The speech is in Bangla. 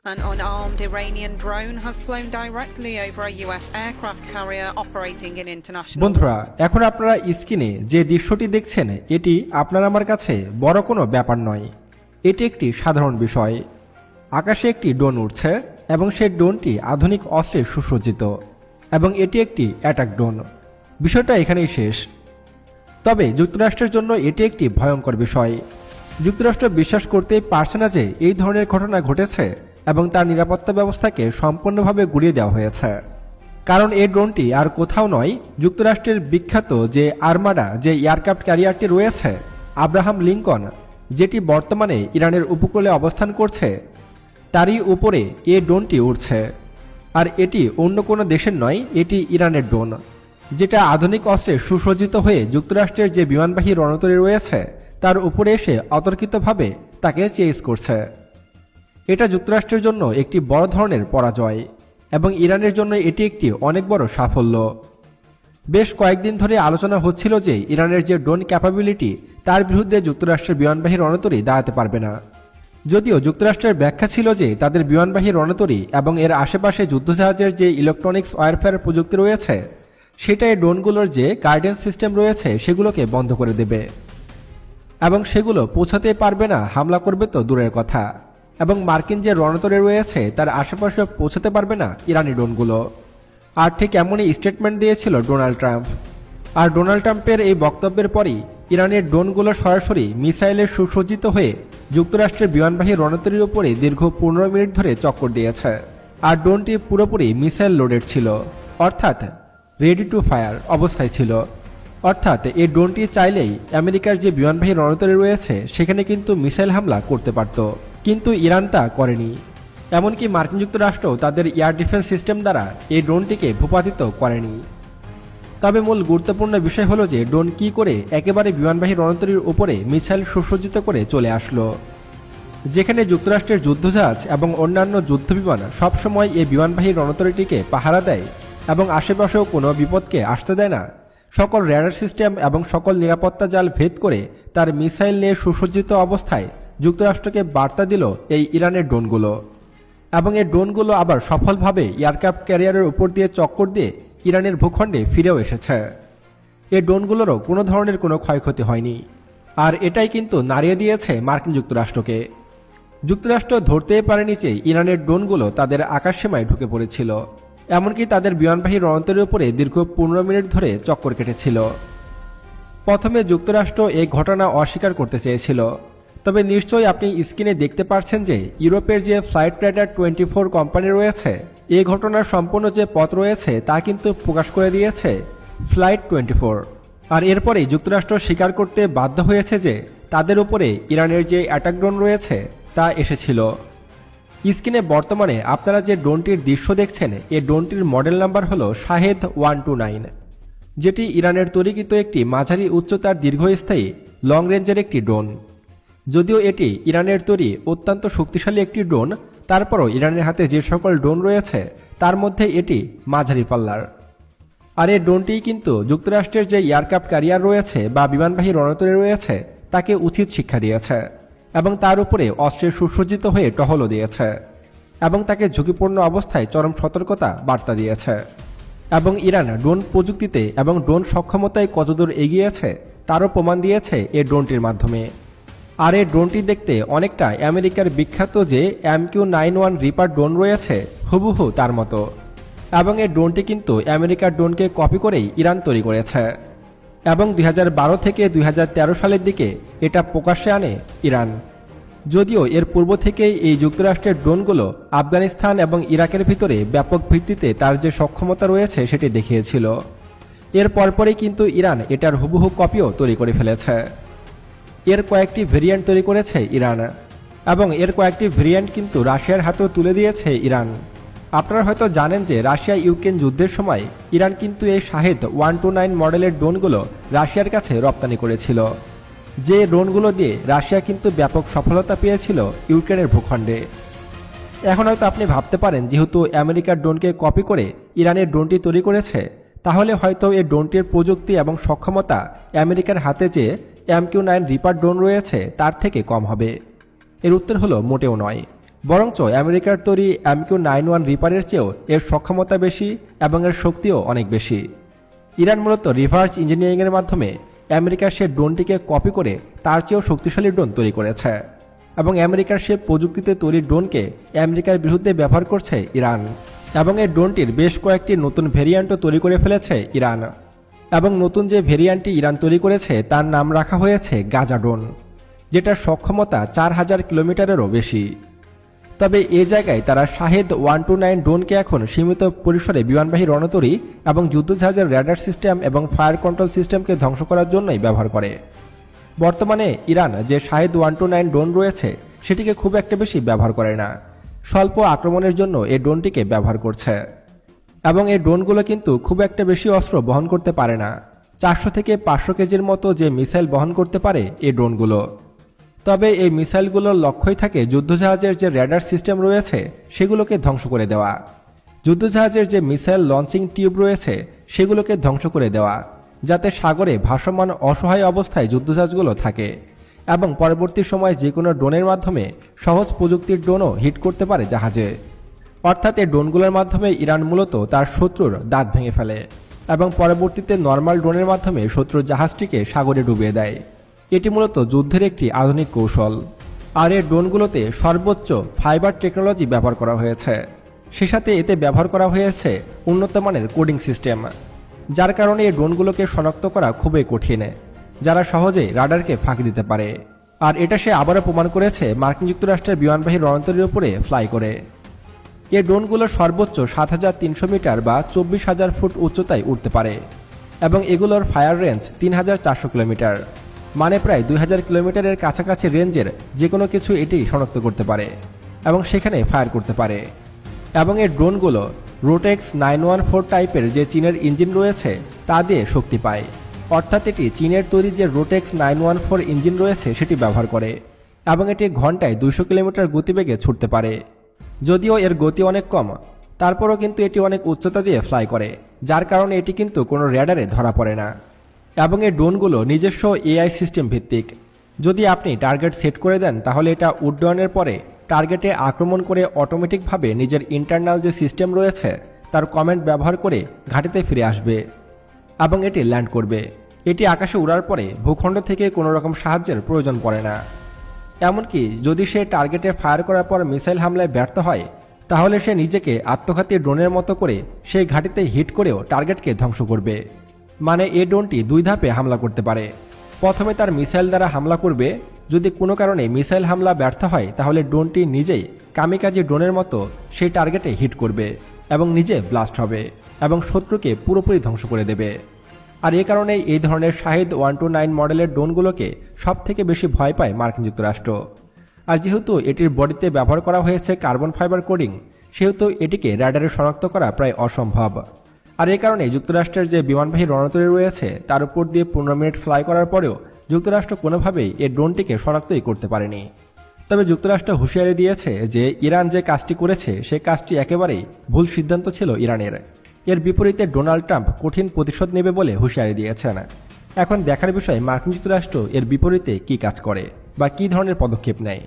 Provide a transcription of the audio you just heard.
An unarmed Iranian drone has flown directly over a US aircraft carrier operating in international. বন্ধুরা, এখন আপনারা স্ক্রিনে যে দৃশ্যটি দেখছেন এটি আপনার আমার কাছে বড় কোনো ব্যাপার নয়। এটি একটি সাধারণ বিষয়। আকাশে একটি ড্রোন উড়ছে এবং সেই ড্রোনটি আধুনিক অস্ত্রে সুসজ্জিত এবং এটি একটি অ্যাটাক ড্রোন। বিষয়টা এখানেই শেষ। তবে যুক্তরাষ্ট্রের জন্য এটি একটি ভয়ঙ্কর বিষয়। যুক্তরাষ্ট্র বিশ্বাস করতেই পারছে না যে এই ধরনের ঘটনা ঘটেছে এবং তার নিরাপত্তা ব্যবস্থাকে সম্পূর্ণভাবে গুড়িয়ে দেওয়া হয়েছে। কারণ এই ড্রোনটি আর কোথাও নয়, যুক্তরাষ্ট্রের বিখ্যাত যে আর্মাডা যে এয়ারক্রাফট ক্যারিয়ারটি রয়েছে আব্রাহাম লিঙ্কন, যেটি বর্তমানে ইরানের উপকূলে অবস্থান করছে, তারই উপরে এই ড্রোনটি উড়ছে। আর এটি অন্য কোনো দেশের নয়, এটি ইরানের ড্রোন, যেটা আধুনিক অস্ত্রে সুসজ্জিত হয়ে যুক্তরাষ্ট্রের যে বিমানবাহী রণতরী রয়েছে তার উপরে এসে অতর্কিতভাবে তাকে চেজ করছে। এটা যুক্তরাষ্ট্রের জন্য একটি বড় ধরনের পরাজয় এবং ইরানের জন্য এটি একটি অনেক বড় সাফল্য। বেশ কয়েকদিন ধরে আলোচনা হচ্ছিল যে ইরানের যে ড্রোন ক্যাপাবিলিটি তার বিরুদ্ধে যুক্তরাষ্ট্রের বিমানবাহী রণতরী দাঁড়াতে পারবে না। যদিও যুক্তরাষ্ট্রের ব্যাখ্যা ছিল যে তাদের বিমানবাহী রণতরী এবং এর আশেপাশে যুদ্ধজাহাজের যে ইলেকট্রনিক্স ওয়ারফেয়ার প্রযুক্তি রয়েছে সেটা এই ড্রোনগুলোর যে গাইডেন্স সিস্টেম রয়েছে সেগুলোকে বন্ধ করে দেবে এবং সেগুলো পৌঁছাতে পারবে না, হামলা করবে তো দূরের কথা। এবং মার্কিন যে রণতরী রয়েছে তার আশেপাশে পৌঁছাতে পারবে না ইরানি ড্রোনগুলো। আর ঠিক এমনই স্টেটমেন্ট দিয়েছিল ডোনাল্ড ট্রাম্প। আর ডোনাল্ড ট্রাম্পের এই বক্তব্যের পরই ইরানের ড্রোনগুলো সরাসরি মিসাইলের সুসজ্জিত হয়ে যুক্তরাষ্ট্রের বিমানবাহী রণতরীর উপরে দীর্ঘ 15 মিনিট ধরে চক্কর দিয়েছে। আর ড্রোনটি পুরোপুরি মিসাইল লোডেড ছিল, অর্থাৎ রেডি টু ফায়ার অবস্থায় ছিল। অর্থাৎ এই ড্রোনটি চাইলেই আমেরিকার যে বিমানবাহী রণতরী রয়েছে সেখানে কিন্তু মিসাইল হামলা করতে পারত, কিন্তু ইরান তা করেনি। এমনকি মার্কিন যুক্তরাষ্ট্র তাদের এয়ার ডিফেন্স সিস্টেম দ্বারা এই ড্রোনটিকে ভূপাতিত করেনি। তবে মূল গুরুত্বপূর্ণ বিষয় হলো যে ড্রোন কী করে একেবারে বিমানবাহী রণতরীর উপরে মিসাইল সুসজ্জিত করে চলে আসলো, যেখানে যুক্তরাষ্ট্রের যুদ্ধজাহাজ এবং অন্যান্য যুদ্ধবিমান সবসময় এই বিমানবাহী রণতরীটিকে পাহারা দেয় এবং আশেপাশেও কোনো বিপদকে আসতে দেয় না। সকল র্যাডার সিস্টেম এবং সকল নিরাপত্তা জাল ভেদ করে তার মিসাইল নিয়ে সুসজ্জিত অবস্থায় যুক্তরাষ্ট্রকে বার্তা দিল এই ইরানের ড্রোনগুলো। এবং এই ড্রোনগুলো আবার সফলভাবে এয়ারক্রাফট ক্যারিয়ারের উপর দিয়ে চক্কর দিয়ে ইরানের ভূখণ্ডে ফিরেও এসেছে। এই ড্রোনগুলোরও কোনো ধরনের কোনো ক্ষয়ক্ষতি হয়নি। আর এটাই কিন্তু নাড়িয়ে দিয়েছে মার্কিন যুক্তরাষ্ট্রকে। যুক্তরাষ্ট্র ধরতেই পারেনি যে ইরানের ড্রোনগুলো তাদের আকাশসীমায় ঢুকে পড়েছিল, এমনকি তাদের বিমানবাহী রণতরীর উপরে দীর্ঘ 15 মিনিট ধরে চক্কর কেটেছিল। প্রথমে যুক্তরাষ্ট্র এই ঘটনা অস্বীকার করতে চেয়েছিল, তবে নিশ্চয়ই আপনি স্ক্রিনে দেখতে পাচ্ছেন যে ইউরোপের যে ফ্লাইট রাডার 24 কোম্পানি রয়েছে এই ঘটনার সম্পূর্ণ যে পথ রয়েছে তা কিন্তু প্রকাশ করে দিয়েছে ফ্লাইট 24। আর এরপরেই যুক্তরাষ্ট্র স্বীকার করতে বাধ্য হয়েছে যে তাদের উপরে ইরানের যে অ্যাটাক ড্রোন রয়েছে তা এসেছিল। স্ক্রিনে বর্তমানে আপনারা যে ড্রোনটির দৃশ্য দেখছেন এই ড্রোনটির মডেল নাম্বার হলো শাহেদ 129, যেটি ইরানের তৈরিকৃত একটি মাঝারি উচ্চতার দীর্ঘস্থায়ী লং রেঞ্জের একটি ড্রোন। যদিও এটি ইরানের তৈরি অত্যন্ত শক্তিশালী একটি ড্রোন, তারপরও ইরানের হাতে যে সকল ড্রোন রয়েছে তার মধ্যে এটি মাঝারি পাল্লার। আর এই ড্রোনটি কিন্তু যুক্তরাষ্ট্রের যে এয়ারক্রাফট ক্যারিয়ার রয়েছে বা বিমানবাহী রণতরী রয়েছে তাকে উচিত শিক্ষা দিয়েছে এবং তার উপরে অস্ত্রে সুসজ্জিত হয়ে টহলও দিয়েছে এবং তাকে ঝুঁকিপূর্ণ অবস্থায় চরম সতর্কতা বার্তা দিয়েছে। এবং ইরান ড্রোন প্রযুক্তিতে এবং ড্রোন সক্ষমতায় কতদূর এগিয়েছে তারও প্রমাণ দিয়েছে এই ড্রোনটির মাধ্যমে। আর এই ড্রোনটি দেখতে অনেকটা আমেরিকার বিখ্যাত যে MQ-91 রিপার ড্রোন রয়েছে হুবহু তার মতো। এবং এই ড্রোনটি কিন্তু আমেরিকার ড্রোনকে কপি করেই ইরান তৈরি করেছে এবং 2012 থেকে 2013 সালের দিকে এটা প্রকাশ্যে আনে ইরান। যদিও এর পূর্ব থেকেই এই যুক্তরাষ্ট্রের ড্রোনগুলো আফগানিস্তান এবং ইরাকের ভিতরে ব্যাপক ভিত্তিতে তার যে সক্ষমতা রয়েছে সেটি দেখিয়েছিল। এর পরপরই কিন্তু ইরান এটার হুবহু কপিও তৈরি করে ফেলেছে। এর কয়েকটি ভেরিয়েন্ট তৈরি করেছে ইরান এবং এর কয়েকটি ভেরিয়েন্ট কিন্তু রাশিয়ার হাতেও তুলে দিয়েছে ইরান। আপনারা হয়তো জানেন যে রাশিয়া ইউক্রেন যুদ্ধের সময় ইরান কিন্তু এই শাহেদ 129 মডেলের ড্রোনগুলো রাশিয়ার কাছে রপ্তানি করেছিল, যে ড্রোনগুলো দিয়ে রাশিয়া কিন্তু ব্যাপক সফলতা পেয়েছিল ইউক্রেনের ভূখণ্ডে। এখন হয়তো আপনি ভাবতে পারেন যেহেতু আমেরিকার ড্রোনকে কপি করে ইরানের ড্রোনটি তৈরি করেছে তাহলে হয়তো এই ড্রোনটির প্রযুক্তি এবং সক্ষমতা আমেরিকার হাতে যে MQ-9 রিপার ড্রোন রয়েছে তার থেকে কম হবে। এর উত্তর হলো মোটেও নয়। বরঞ্চ আমেরিকার তৈরি MQ-91 রিপারের চেয়েও এর সক্ষমতা বেশি এবং এর শক্তিও অনেক বেশি। ইরান মূলত রিভার্স ইঞ্জিনিয়ারিংয়ের মাধ্যমে আমেরিকার সে ড্রোনটিকে কপি করে তার চেয়েও শক্তিশালী ড্রোন তৈরি করেছে এবং আমেরিকার সে প্রযুক্তিতে তৈরি ড্রোনকে আমেরিকার বিরুদ্ধে ব্যবহার করছে ইরান এবং এই ড্রোনটির বেশ কয়েকটি নতুন ভেরিয়েন্টও তৈরি করে ফেলেছে ইরান এবং নতুন যে ভেরিয়েন্টটি ইরান তৈরি করেছে তার নাম রাখা হয়েছে গাজা ড্রোন, যেটার সক্ষমতা 4000 কিলোমিটারেরও বেশি। তবে এ জায়গায় তারা শাহেদ 129 ড্রোনকে এখন সীমিত পরিসরে বিমানবাহী রণতরী এবং যুদ্ধজাহাজের র্যাডার সিস্টেম এবং ফায়ার কন্ট্রোল সিস্টেমকে ধ্বংস করার জন্যই ব্যবহার করে। বর্তমানে ইরান যে শাহেদ 129 ড্রোন রয়েছে সেটিকে খুব একটা বেশি ব্যবহার করে না, স্বল্প আক্রমণের জন্য এই ড্রোনটিকে ব্যবহার করছে এবং এই ড্রোনগুলো কিন্তু খুব একটা বেশি অস্ত্র বহন করতে পারে না। 400 থেকে 500 কেজির মতো যে মিসাইল বহন করতে পারে এই ড্রোনগুলো। তবে এই মিসাইলগুলোর লক্ষ্যই থাকে যুদ্ধজাহাজের যে র্যাডার সিস্টেম রয়েছে সেগুলোকে ধ্বংস করে দেওয়া, যুদ্ধজাহাজের যে মিসাইল লঞ্চিং টিউব রয়েছে সেগুলোকে ধ্বংস করে দেওয়া, যাতে সাগরে ভাসমান অসহায় অবস্থায় যুদ্ধজাহাজগুলো থাকে এবং পরবর্তী সময়ে যে কোনো ড্রোনের মাধ্যমে সহজ প্রযুক্তির ড্রোনও হিট করতে পারে জাহাজে। অর্থাৎ এই ড্রোনগুলোর মাধ্যমে ইরান মূলত তার শত্রুর দাঁত ভেঙে ফেলে এবং পরবর্তীতে নর্মাল ড্রোনের মাধ্যমে শত্রুর জাহাজটিকে সাগরে ডুবিয়ে দেয়। এটি মূলত যুদ্ধের একটি আধুনিক কৌশল। আর এই ড্রোনগুলোতে সর্বোচ্চ ফাইবার টেকনোলজি ব্যবহার করা হয়েছে, সে সাথে এতে ব্যবহার করা হয়েছে উন্নত মানের কোডিং সিস্টেম, যার কারণে এই ড্রোনগুলোকে শনাক্ত করা খুবই কঠিন, যারা সহজেই রাডারকে ফাঁকি দিতে পারে। আর এটা সে আবারও প্রমাণ করেছে মার্কিন যুক্তরাষ্ট্রের বিমানবাহী রণতরীর উপরে ফ্লাই করে। এই ড্রোনগুলো সর্বোচ্চ 7300 মিটার বা 24000 ফুট উচ্চতায় উঠতে পারে এবং এগুলোর ফায়ার রেঞ্জ 3400 কিলোমিটার, মানে প্রায় 2000 কিলোমিটারের কাছাকাছি রেঞ্জের যে কোনো কিছু এটি শনাক্ত করতে পারে এবং সেখানে ফায়ার করতে পারে। এবং এই ড্রোনগুলো রোটেক্স 914 টাইপের যে চীনের ইঞ্জিন রয়েছে তা দিয়ে শক্তি পায়, অর্থাৎ এটি চীনের তৈরি যে রোটেক্স 914 ইঞ্জিন রয়েছে সেটি ব্যবহার করে এবং এটি ঘন্টায় 200 কিলোমিটার গতিবেগে ছুটতে পারে। যদিও এর গতি অনেক কম, তারপরও কিন্তু এটি অনেক উচ্চতা দিয়ে ফ্লাই করে, যার কারণে এটি কিন্তু কোনো র্যাডারে ধরা পড়ে না। এবং এই ড্রোনগুলো নিজস্ব AI সিস্টেম ভিত্তিক। যদি আপনি টার্গেট সেট করে দেন তাহলে এটা উড্ডয়নের পরে টার্গেটে আক্রমণ করে অটোমেটিকভাবে নিজের ইন্টারনাল যে সিস্টেম রয়েছে তার কমান্ড ব্যবহার করে ঘাঁটিতে ফিরে আসবে এবং এটি ল্যান্ড করবে। এটি আকাশে উড়ার পরে ভূখণ্ড থেকে কোনো রকম সাহায্যের প্রয়োজন পড়ে না। এমনকি যদি সে টার্গেটে ফায়ার করার পর মিসাইল হামলায় ব্যর্থ হয় তাহলে সে নিজেকে আত্মঘাতী ড্রোনের মতো করে সেই ঘাঁটিতে হিট করেও টার্গেটকে ধ্বংস করবে। মানে এই ড্রোনটি 2 ধাপে হামলা করতে পারে। প্রথমে তার মিসাইল দ্বারা হামলা করবে, যদি কোনো কারণে মিসাইল হামলা ব্যর্থ হয় তাহলে ড্রোনটি নিজেই কামিকাজি ড্রোনের মতো সেই টার্গেটে হিট করবে এবং নিজে ব্লাস্ট হবে এবং শত্রুকে পুরোপুরি ধ্বংস করে দেবে। আর এ কারণেই এই ধরনের শাহেদ 129 মডেলের ড্রোনগুলোকে সবথেকে বেশি ভয় পায় মার্কিন যুক্তরাষ্ট্র। আর যেহেতু এটির বডিতে ব্যবহার করা হয়েছে কার্বন ফাইবার কোডিং, সেহেতু এটিকে র্যাডারে শনাক্ত করা প্রায় অসম্ভব। আর এই কারণে যুক্তরাষ্ট্রের যে বিমানবাহী রণতরী রয়েছে তার উপর দিয়ে 15 মিনিট ফ্লাই করার পরেও যুক্তরাষ্ট্র কোনোভাবেই এই ড্রোনটিকে শনাক্তই করতে পারেনি। তবে যুক্তরাষ্ট্র হুঁশিয়ারি দিয়েছে যে ইরান যে কাজটি করেছে সে কাজটি একেবারেই ভুল সিদ্ধান্ত ছিল ইরানের। এর বিপরীতে ডোনাল্ড ট্রাম্প কঠিন প্রতিশোধ নেবে বলে হুঁশিয়ারি দিয়েছেন। এখন দেখার বিষয় মার্কিন যুক্তরাষ্ট্র এর বিপরীতে কী কাজ করে বা কী ধরনের পদক্ষেপ নেয়।